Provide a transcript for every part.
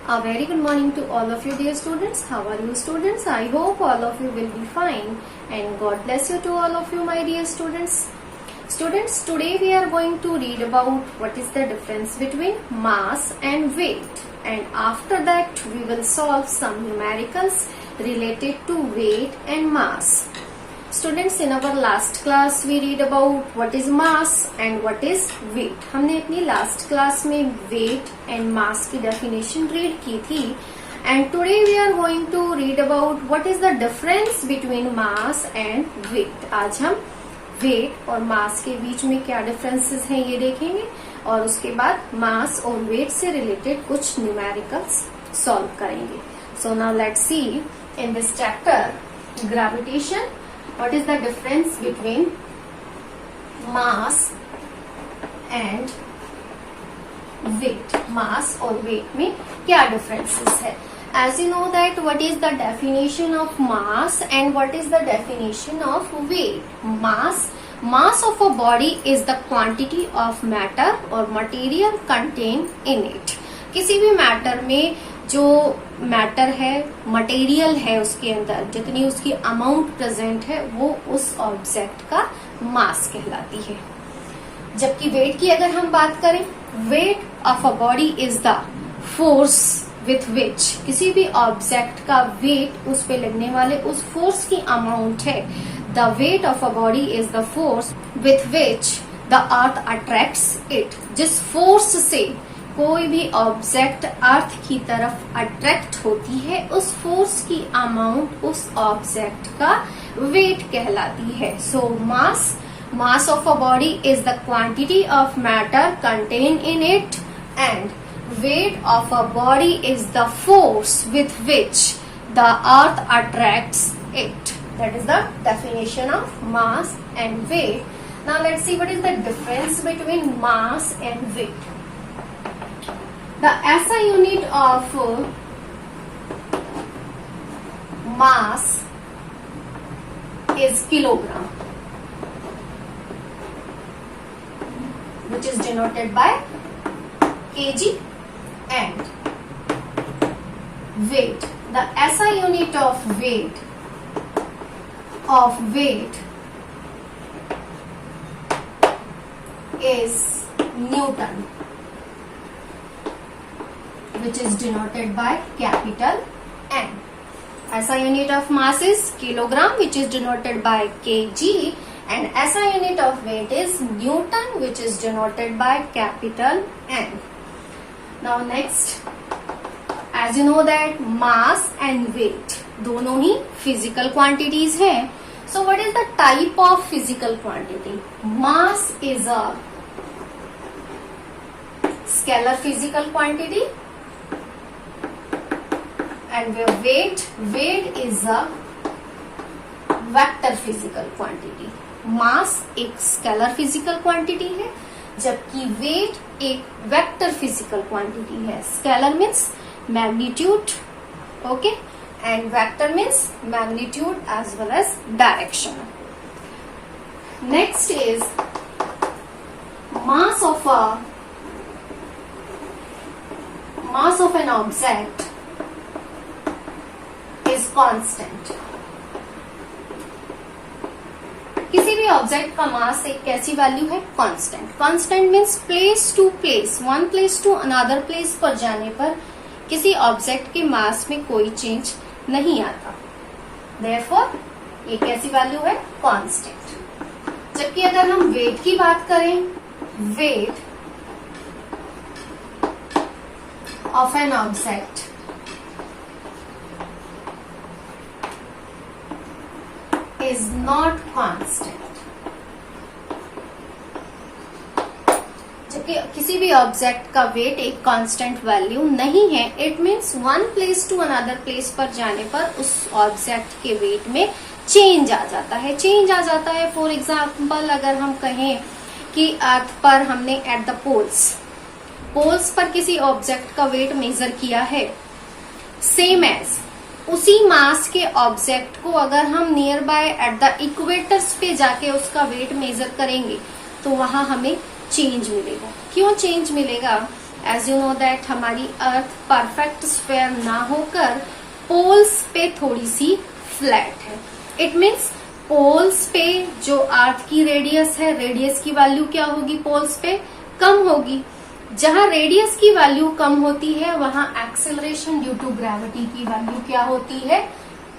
A very good morning to all of you dear students. How are you students? I hope all of you will be fine and God bless you to all of you my dear students. Students, today we are going to read about what is the difference between mass and weight, and after that we will solve some numericals related to weight and mass. Students, in our last class we read about what is mass and what is weight. हमने अपनी last class में weight and mass की definition read की थी, and today we are going to read about what is the difference between mass and weight. आज हम weight और mass के बीच में क्या differences हैं ये देखेंगे, और उसके बाद mass और weight से related कुछ numericals solve करेंगे. So now let's see in this chapter gravitation. What is the difference between mass and weight? Mass और weight में क्या differences है? As you know that what is the definition of mass and what is the definition of weight? Mass of a body is the quantity of matter or material contained in it. किसी भी matter में जो matter है, material है, उसके अंदर जितनी उसकी अमाउंट प्रेजेंट है वो उस ऑब्जेक्ट का मास कहलाती है. जबकि वेट की अगर हम बात करें, wait of a body is the force with विच, किसी भी ऑब्जेक्ट का वेट उस पे लगने वाले उस फोर्स की अमाउंट है. The weight of a body is the force with which the earth attracts it. जिस फोर्स से कोई भी ऑब्जेक्ट अर्थ की तरफ अट्रैक्ट होती है, उस फोर्स की अमाउंट उस ऑब्जेक्ट का वेट कहलाती है. So mass of a body is the quantity of matter contain in it, and weight of a body is the force with which the earth attracts it. That is the definition of mass and weight. Now let's see what is the difference between mass and weight. The SI unit of mass is kilogram, which is denoted by kg, and weight. The SI unit of weight is Newton, which is denoted by capital N. SI unit of mass is kilogram, which is denoted by kg, and SI unit of weight is Newton, which is denoted by capital N. Now next, as you know that mass and weight दोनों ही physical quantities हैं. So what is the type of physical quantity? Mass is a scalar physical quantity, and weight is a vector physical quantity. मास एक scalar physical quantity है, जबकि weight एक vector physical quantity है. Scalar means magnitude, okay, and vector means magnitude as well as direction. Next is mass of an object is constant. किसी भी object का मास एक कैसी वैल्यू है? Constant. Constant means place to place, one place to another place पर जाने पर किसी ऑब्जेक्ट के मास में कोई चेंज नहीं आता. देयरफॉर ये कैसी वैल्यू है? कांस्टेंट. जबकि अगर हम वेट की बात करें, wait of an object is not constant. जबकि किसी भी ऑब्जेक्ट का वेट एक कांस्टेंट वैल्यू नहीं है. It means one place to another place पर जाने पर उस ऑब्जेक्ट के वेट में चेंज आ जाता है. फॉर एग्जाम्पल अगर हम कहें कि अर्थ पर हमने एट द पोल्स पर किसी ऑब्जेक्ट का वेट मेजर किया है, सेम एज उसी मास के ऑब्जेक्ट को अगर हम near by at the equators पे जाके उसका वेट मेजर करेंगे तो वहां हमें चेंज मिलेगा. क्यों चेंज मिलेगा? एज यू नो दैट हमारी अर्थ परफेक्ट स्फेयर ना होकर पोल्स पे थोड़ी सी फ्लैट है। इट मीन्स पोल्स पे जो अर्थ की रेडियस है, रेडियस की वैल्यू क्या होगी पोल्स पे, कम होगी। जहां रेडियस की वैल्यू कम होती है वहां एक्सेलरेशन ड्यू टू ग्रेविटी की वैल्यू क्या होती है,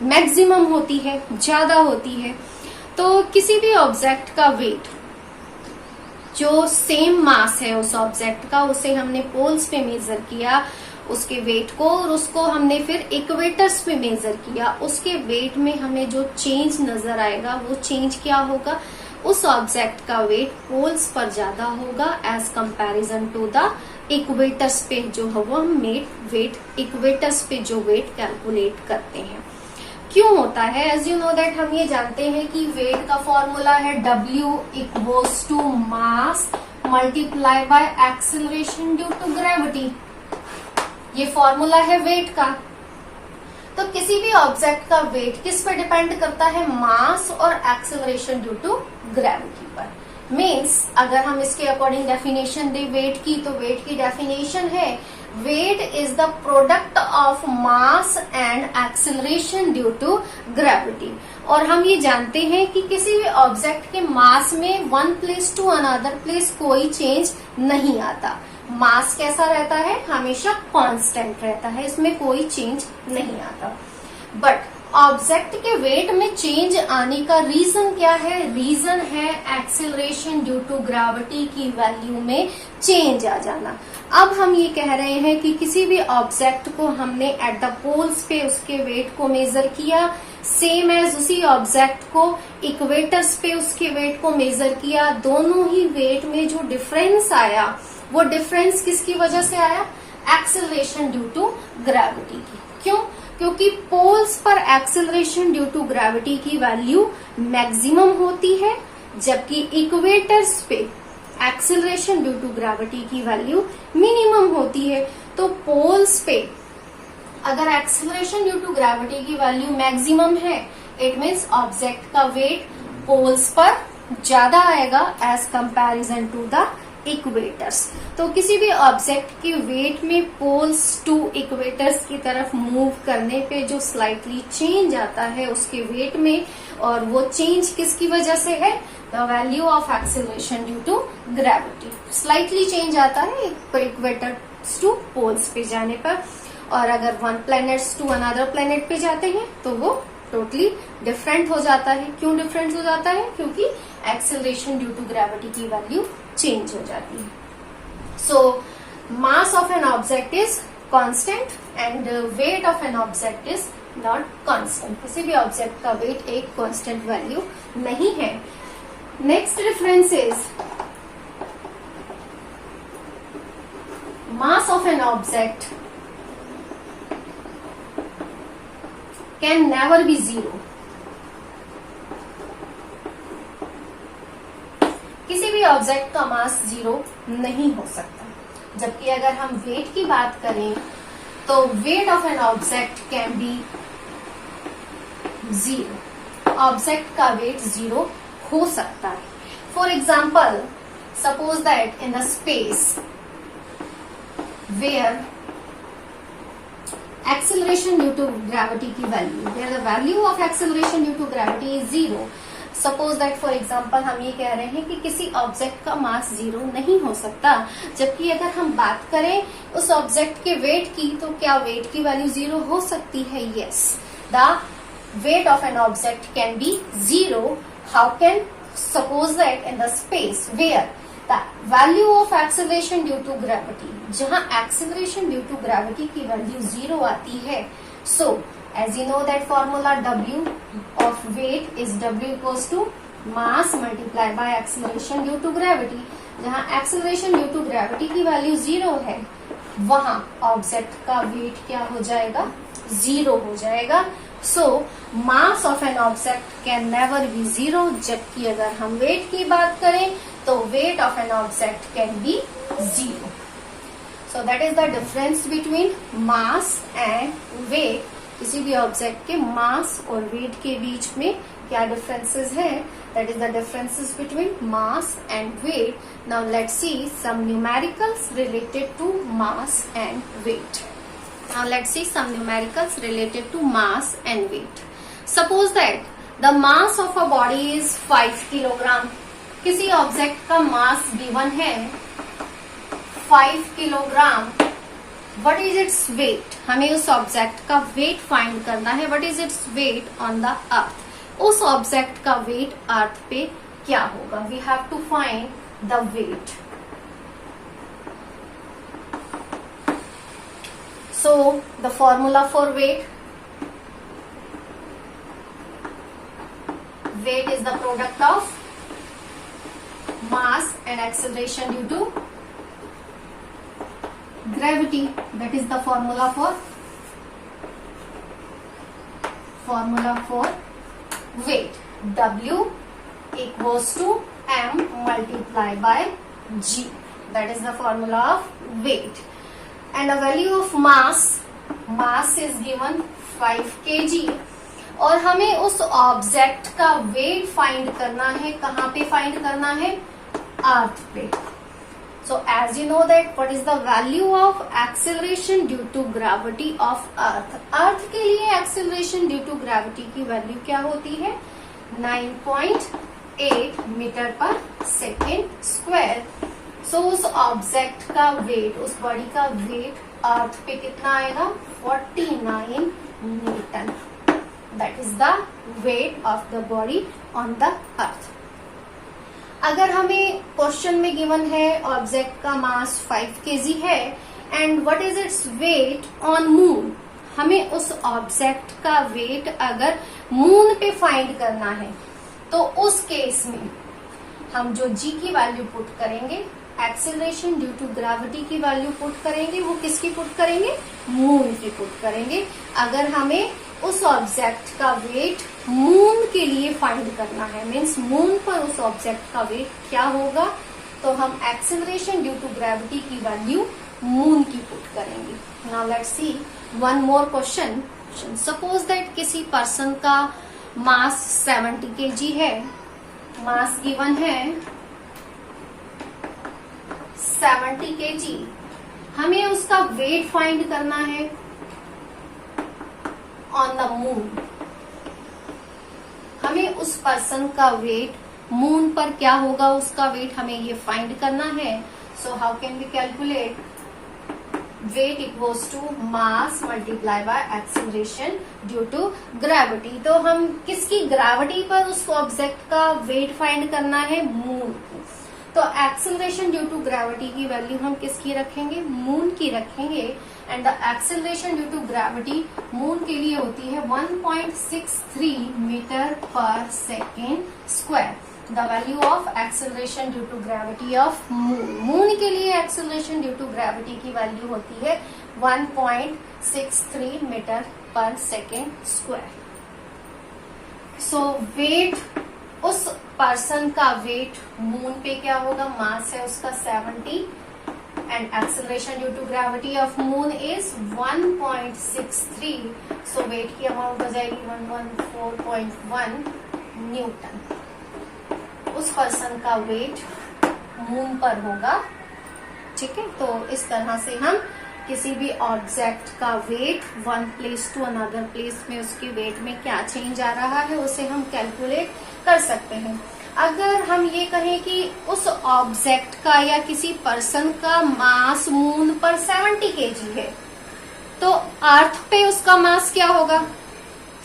मैक्सिमम होती है, ज्यादा होती है। तो किसी भी ऑब्जेक्ट का वेट जो सेम मास है उस ऑब्जेक्ट का, उसे हमने पोल्स पे मेजर किया उसके वेट को, और उसको हमने फिर इक्वेटर्स पे मेजर किया, उसके वेट में हमें जो चेंज नजर आएगा वो चेंज क्या होगा, उस ऑब्जेक्ट का वेट पोल्स पर ज्यादा होगा as comparison to the equators पे जो है वो हम वेट इक्वेटर्स पे जो वेट कैलकुलेट करते हैं। क्यों होता है, एज यू नो दैट हम ये जानते हैं कि वेट का फॉर्मूला है W equals to mass multiply by acceleration due to gravity. ये फॉर्मूला है वेट का। तो किसी भी ऑब्जेक्ट का वेट किस पे डिपेंड करता है, मास और एक्सेलरेशन ड्यू टू ग्रेविटी पर। मीन्स अगर हम इसके अकॉर्डिंग डेफिनेशन दे वेट की, तो वेट की डेफिनेशन है weight is the product of mass and acceleration due to gravity. और हम ये जानते हैं कि किसी भी ऑब्जेक्ट के मास में one place to another place कोई चेंज नहीं आता। मास कैसा रहता है, हमेशा कांस्टेंट रहता है, इसमें कोई चेंज नहीं आता। बट ऑब्जेक्ट के वेट में चेंज आने का रीजन क्या है, रीजन है एक्सेलरेशन ड्यू टू ग्रेविटी की वैल्यू में चेंज आ जाना। अब हम ये कह रहे हैं कि किसी भी ऑब्जेक्ट को हमने एट द पोल्स पे उसके वेट को मेजर किया, सेम एज उसी ऑब्जेक्ट को इक्वेटर्स पे उसके वेट को मेजर किया, दोनों ही वेट में जो डिफरेंस आया वो डिफरेंस किसकी वजह से आया, एक्सेलरेशन ड्यू टू ग्रेविटी की। क्यों, क्योंकि पोल्स पर एक्सेलरेशन ड्यू टू ग्रेविटी की वैल्यू मैक्सिमम होती है, जबकि इक्वेटर्स पे एक्सेलरेशन ड्यू टू ग्रेविटी की वैल्यू मिनिमम होती है। तो पोल्स पे अगर एक्सेलरेशन ड्यू टू ग्रेविटी की वैल्यू मैक्सिमम है, इट मीन्स ऑब्जेक्ट का वेट पोल्स पर ज्यादा आएगा as comparison to the equators. तो किसी भी ऑब्जेक्ट के वेट में पोल्स टू इक्वेटर्स की तरफ मूव करने पे जो स्लाइटली चेंज आता है उसके वेट में, और वो चेंज किसकी वजह से है, the value of acceleration due to gravity. Slightly change आता है इक्वेटर्स टू पोल्स पे जाने पर, और अगर one planets to another planet पे जाते हैं तो वो टोटली डिफरेंट हो जाता है। क्यों डिफरेंट हो जाता है, क्योंकि एक्सेलरेशन ड्यू टू ग्रेविटी की वैल्यू चेंज हो जाती है। So mass of an object is constant and weight of an object is not constant. किसी भी ऑब्जेक्ट का वेट एक कांस्टेंट वैल्यू नहीं है। Next difference is mass of an object can never be zero. किसी भी ऑब्जेक्ट का mass zero नहीं हो सकता, जबकि अगर हम वेट की बात करें तो weight of an object can be zero. Object का वेट जीरो हो सकता है। For example, suppose that in the space where acceleration due to gravity की वैल्यू, where the value of acceleration due to gravity is zero. Suppose that for example हम ये कह रहे हैं कि किसी ऑब्जेक्ट का मास जीरो नहीं हो सकता, जबकि अगर हम बात करें उस ऑब्जेक्ट के वेट की, तो क्या वेट की वैल्यू जीरो हो सकती है? Yes, the weight of an object can be zero. How can? Suppose that in the space where the value of acceleration due to gravity, जहां एक्सेलरेशन ड्यू टू ग्रेविटी की value zero आती है. So as you know that formula W of weight is W equals to mass multiply by acceleration due to gravity. जहां acceleration due to gravity की value zero है, वहां object का wait क्या हो जाएगा? जीरो हो जाएगा. So mass of an object can never be zero. जबकि अगर हम वेट की बात करें तो weight of an object can be zero. So that is the difference between mass and weight. किसी भी ऑब्जेक्ट के मास और वेट के बीच में क्या डिफरेंसेस हैं? That is the differences between mass and weight. Now let's see some numericals related to mass and weight. Now let's see some numericals related to mass and weight. Suppose that the mass of a body is 5 kilogram. किसी object का mass given है 5 kilogram. What is its weight? हमें उस object का weight find करना है. What is its weight on the earth? उस object का वेट अर्थ पे क्या होगा? We have to find the weight. So the formula for weight is the product of mass and acceleration due to gravity. That is the formula for weight. W equals to m multiplied by g. That is the formula of weight. And the value of mass is given 5 kg. और हमें उस object का weight find करना है. कहाँ पे find करना है? अर्थ पे. So as you know that what is the value of acceleration due to gravity of earth? अर्थ के लिए acceleration due to gravity की वैल्यू क्या होती है? 9.8 मीटर पर सेकेंड स्क्वायर. सो उस ऑब्जेक्ट का वेट, उस बॉडी का वेट अर्थ पे कितना आएगा? 49 Newton. That is the weight of the body on the earth. अगर हमें क्वेश्चन में गिवन है ऑब्जेक्ट का मास 5 केजी है and what is its weight on moon. हमें उस ऑब्जेक्ट का वेट अगर मून पे फाइंड करना है तो उस केस में हम जो जी की वैल्यू पुट करेंगे, एक्सेलरेशन ड्यू टू ग्रेविटी की वैल्यू पुट करेंगे, वो किसकी पुट करेंगे? मून की पुट करेंगे. अगर हमें उस ऑब्जेक्ट का वेट मून के लिए फाइंड करना है, मीन्स मून पर उस ऑब्जेक्ट का वेट क्या होगा, तो हम एक्सेलरेशन ड्यू टू ग्रेविटी की वैल्यू मून की पुट करेंगे. Now let's C one more question. Suppose that किसी पर्सन का मास 70 kg है. मास गिवन है 70 kg. हमें उसका वेट फाइंड करना है ऑन द मून. हमें उस पर्सन का वेट मून पर क्या होगा, उसका वेट हमें ये फाइंड करना है. So how can we calculate? Weight equals to mass multiply by acceleration due to gravity. तो हम किसकी? ग्रेविटी पर उस ऑब्जेक्ट का वेट फाइंड करना है, मून. तो एक्सेलरेशन ड्यू टू ग्रेविटी की वैल्यू हम किसकी रखेंगे? मून की रखेंगे. And the acceleration due to gravity moon के लिए होती है 1.63 metre per second square. The value of acceleration due to gravity of moon. Moon के लिए एक्सेलरेशन ड्यू टू ग्रेविटी की वैल्यू होती है 1.63 metre per second square. So weight, उस पर्सन का वेट मून पे क्या होगा? मास है उसका 70 and acceleration due to gravity of moon is 1.63. So weight की अमाउंट हो जाएगी 114.1 न्यूटन. उस पर्सन का वेट मून पर होगा. ठीक है, तो इस तरह से हम किसी भी ऑब्जेक्ट का weight one place to another place में उसके वेट में क्या चेंज आ रहा है उसे हम कैलकुलेट कर सकते हैं. अगर हम ये कहें कि उस ऑब्जेक्ट का या किसी पर्सन का मास मून पर 70 kg है, तो अर्थ पे उसका मास क्या होगा?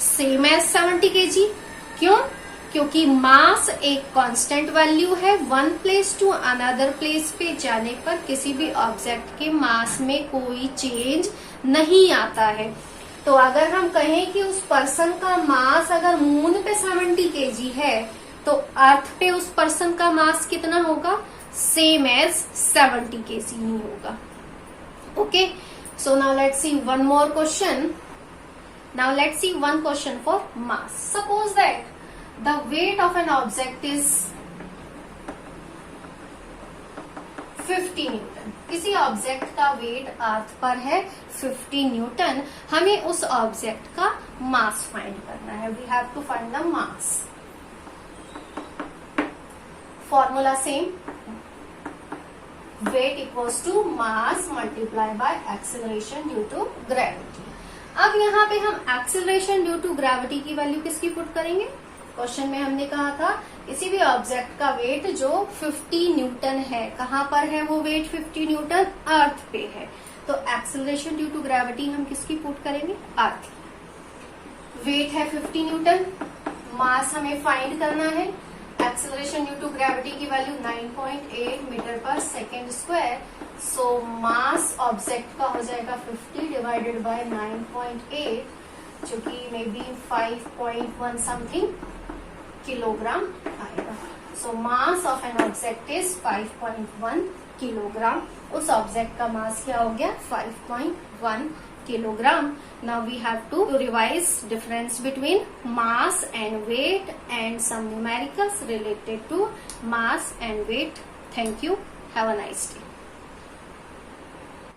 Same as 70 kg. क्यों? क्योंकि मास एक कांस्टेंट वैल्यू है. One place to another place पे जाने पर किसी भी ऑब्जेक्ट के मास में कोई चेंज नहीं आता है. तो अगर हम कहें कि उस पर्सन का मास अगर मून पे 70 kg है तो अर्थ पे उस पर्सन का मास कितना होगा? सेम एज 70 kg ही होगा. Okay, so now let's C one more question. Now let's C one question for mass. Suppose that the weight of an object is 50 Newton. किसी ऑब्जेक्ट का वेट अर्थ पर है 50 न्यूटन. हमें उस ऑब्जेक्ट का मास find करना है. We have to find the mass. Formula same, weight equals to mass multiply by acceleration due to gravity. अब यहाँ पे हम एक्सेलरेशन ड्यू टू ग्रेविटी की वैल्यू किसकी पुट करेंगे? क्वेश्चन में हमने कहा था किसी भी ऑब्जेक्ट का वेट जो 50 न्यूटन है, कहाँ पर है वो वेट 50 न्यूटन? अर्थ पे है। तो एक्सेलरेशन ड्यू टू ग्रेविटी हम किसकी पुट करेंगे? अर्थ की। वेट है 50 न्यूटन, मास हमें फाइंड करना है, एक्सेलरेशन ड्यू टू ग्रेविटी की value 9.8 metre per second square. सो मास ऑब्जेक्ट का हो जाएगा 50 डिवाइडेड बाय 9.8 जो कि मे बी 5.1 समथिंग किलोग्राम आएगा। So mass of an object is 5.1 kilogram. उस ऑब्जेक्ट का मास क्या हो गया? 5.1 kilogram. Now we have to revise difference between mass and weight and some numericals related to mass and weight. Thank you. Have a nice day.